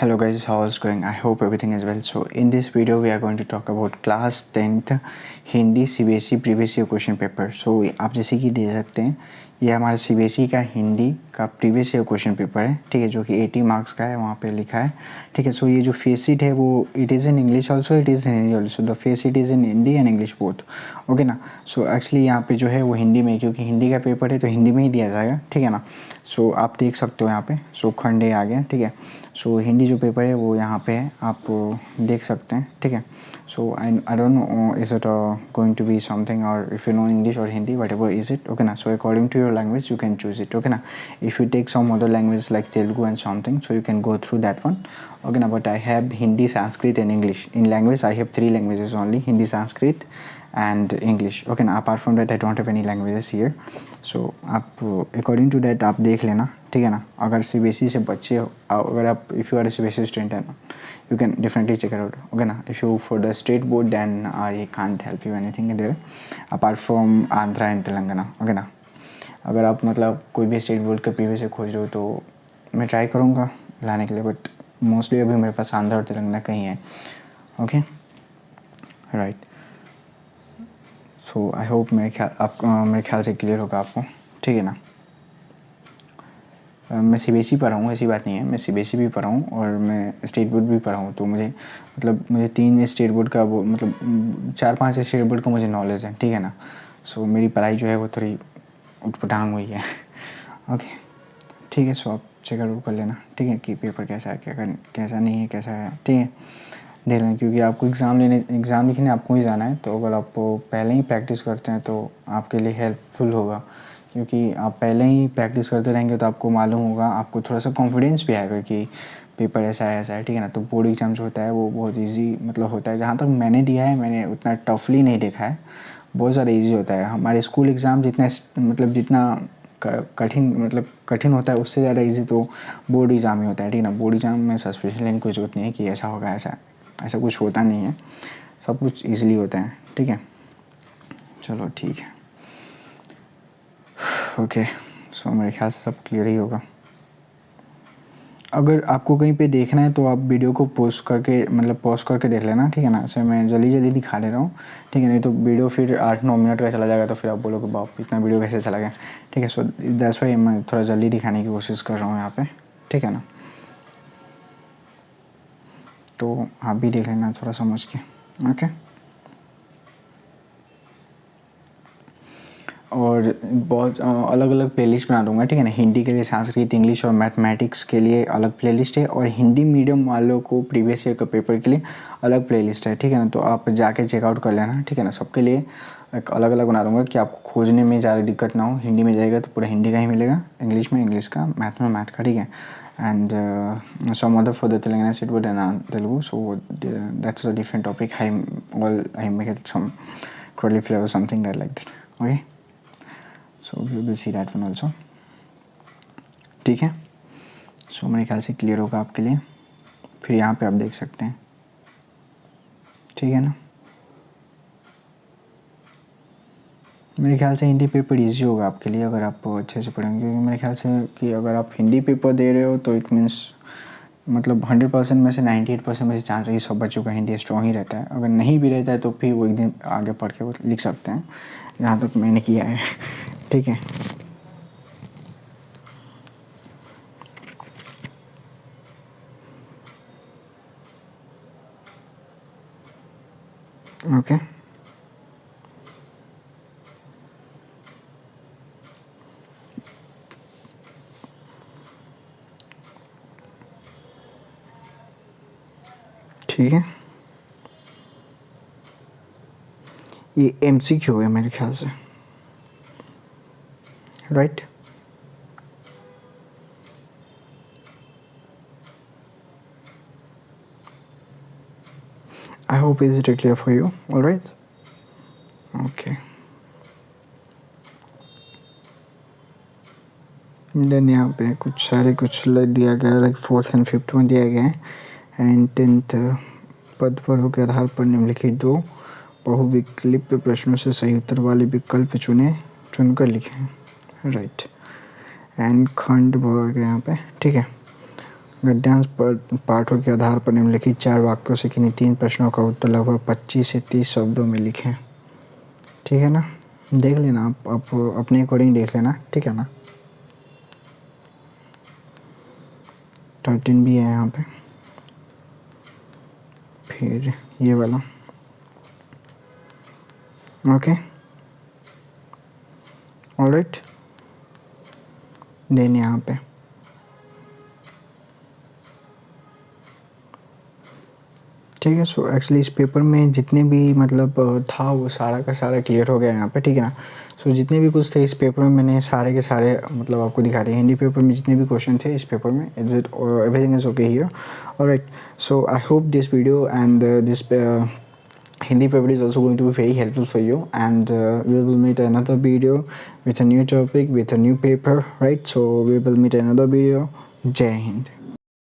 Hello guys, how is going? I hope everything is well. So in this video we are going to talk about class 10th Hindi CBSE previous year question paper. So आप जैसे कि देख सकते हैं ये हमारा CBSE का हिंदी का प्रीवियस ईयर क्वेश्चन पेपर है, ठीक है, जो कि 80 मार्क्स का है, वहाँ पे लिखा है, ठीक है. सो ये जो फेस शीट है वो it is in English also, it is in Hindi also. The face sheet is in Hindi and English both, okay ना. सो एक्चुअली यहाँ पे जो है वो हिंदी में, क्योंकि हिंदी का पेपर है तो हिंदी में ही दिया जाएगा, ठीक है ना. सो आप देख सकते हो यहाँ पे, सो खंड आ गया, ठीक है. सो हिंदी जो पेपर है वो यहाँ पे है, आप देख सकते हैं, ठीक है. So I don't know is it going to be something और इफ यू नो इंग्लिश और Hindi whatever is it, okay ना. So according to your language you can choose it, okay ना. If you take some other language like Telugu and something, so you can go through that one, okay now. But I have Hindi, Sanskrit and English. In language I have 3 languages only: Hindi, Sanskrit and English, okay now. Apart from that I don't have any languages here. So आप according to that आप देख लेना, ठीक है ना. अगर CBSE से बच्चे हो, अगर आप if you are a CBSE student है ना, you can definitely check it out, okay ना. If you for the state board then I can't help you anything there apart from Andhra and Telangana, okay ना. अगर आप मतलब कोई भी state board के प्रीवियस से खोज रहे हो तो मैं ट्राई करूँगा लाने के लिए, बट मोस्टली अभी मेरे पास आंध्र और तेलंगाना कहीं है, okay right. So I hope मेरे ख्याल से क्लियर होगा आपको, ठीक है ना. मैं CBSE पढ़ा हूँ, ऐसी बात नहीं है, मैं CBSE भी पढ़ा हूँ और मैं स्टेट बोर्ड भी पढ़ा हूँ. तो मुझे 3 स्टेट बोर्ड का वो 4-5 स्टेट बोर्ड का मुझे नॉलेज है, ठीक है ना. सो मेरी पढ़ाई जो है वो थोड़ी उठपटांग हुई है, ओके ठीक है. सो आप चेकआउट कर लेना, ठीक है, कि पेपर कैसा है, कैसा नहीं है, कैसा है, ठीक है, देख लेना. क्योंकि आपको एग्ज़ाम लिखने आपको ही जाना है, तो अगर आप पहले ही प्रैक्टिस करते हैं तो आपके लिए हेल्पफुल होगा. क्योंकि आप पहले ही प्रैक्टिस करते रहेंगे तो आपको मालूम होगा, आपको थोड़ा सा कॉन्फिडेंस भी आएगा कि पेपर ऐसा है, ठीक है ना. तो बोर्ड एग्ज़ाम जो होता है वो बहुत ईजी होता है. जहाँ तक मैंने दिया है, मैंने उतना टफली नहीं देखा है, बहुत ज़्यादा ईजी होता है. हमारे स्कूल एग्ज़ाम जितना कठिन होता है उससे ज़्यादा इजी तो बोर्ड एग्ज़ाम ही होता है, ठीक है ना. बोर्ड एग्ज़ाम में सस्पेंशन लेने की कोई ज़रूरत नहीं है कि ऐसा होगा, ऐसा कुछ होता नहीं है, सब कुछ ईजिली होता है, ठीक है. चलो ठीक है, ओके. सो मेरे ख्याल से सब क्लियर ही होगा. अगर आपको कहीं पे देखना है तो आप वीडियो को पॉज करके देख लेना, ठीक है ना. ऐसे मैं जल्दी दिखा दे रहा हूँ, ठीक है. नहीं तो वीडियो फिर 8-9 मिनट का चला जाएगा तो फिर आप बोलोगे बाप इतना वीडियो कैसे चला गया, ठीक है. सो दैट्स व्हाई मैं थोड़ा जल्दी दिखाने की कोशिश कर रहा हूँ यहाँ पे, ठीक है ना. तो आप भी देख लेना थोड़ा समझ के, ओके. और बहुत अलग अलग प्लेलिस्ट बना दूंगा, ठीक है ना. हिंदी के लिए, संस्कृत, इंग्लिश और मैथमेटिक्स के लिए अलग प्लेलिस्ट है, और हिंदी मीडियम वालों को प्रीवियस ईयर का पेपर के लिए अलग प्लेलिस्ट है, ठीक है ना. तो आप जाके चेकआउट कर लेना, ठीक है ना. सबके लिए एक अलग अलग बना दूंगा कि आपको खोजने में ज़्यादा दिक्कत ना हो. हिंदी में जाएगा तो पूरा हिंदी का ही मिलेगा, इंग्लिश में इंग्लिश का, मैथ में मैथ का, ठीक है. And some other for the Telangana state board and Telugu. So that's a different topic. I make it some curly flavor something like that, okay. So we will see that one also, ठीक है. सो मेरे ख्याल से clear होगा आपके लिए. फिर यहाँ पे आप देख सकते हैं, ठीक है ना. मेरे ख्याल से हिंदी पेपर इजी होगा आपके लिए अगर आप अच्छे से पढ़ेंगे. क्योंकि मेरे ख्याल से कि अगर आप हिंदी पेपर दे रहे हो तो इट मीन्स 100% में से 98% में से चांस है कि सब बच्चों का हिंदी स्ट्रॉन्ग ही रहता है. अगर नहीं भी रहता है तो फिर वो एक दिन आगे पढ़ के वो लिख सकते हैं, जहाँ तक मैंने किया है, ठीक है. ओके ठीक है. ये MCQ है मेरे ख्याल से, right. I hope is it clear for you, all right, okay. Then यहाँ पे कुछ दिया गया, लाइक 4th and 5th में दिया गया है. एंड 10th पद वर्गों के आधार पर निम्नलिखित 2 बहुविकल्प प्रश्नों से सही उत्तर वाले विकल्प चुनकर लिखें, राइट. एंड खंड वर्ग यहाँ पे, ठीक है. गद्यांश पर पाठों के आधार पर निम्नलिखित 4 वाक्यों से किन्हीं 3 प्रश्नों का उत्तर लगभग 25 से 30 शब्दों में लिखें। ठीक है ना, देख लेना आप अपने अकॉर्डिंग देख लेना, ठीक है ना। 13 भी है यहाँ पे, फिर ये वाला, ओके ऑलराइट। देन यहाँ पे ठीक है। सो एक्चुअली इस पेपर में जितने भी मतलब था वो सारा का सारा क्लियर हो गया यहाँ पे, ठीक है ना। सो जितने भी कुछ थे इस पेपर में मैंने सारे के सारे मतलब आपको दिखा दिए। हिंदी पेपर में जितने भी क्वेश्चन थे इस पेपर में, is it everything is okay here, alright. So I hope this video and this Hindi paper is also going to be very helpful for you, and we will meet another video with a new topic with a new paper, right? So we will meet another video. Jai Hind.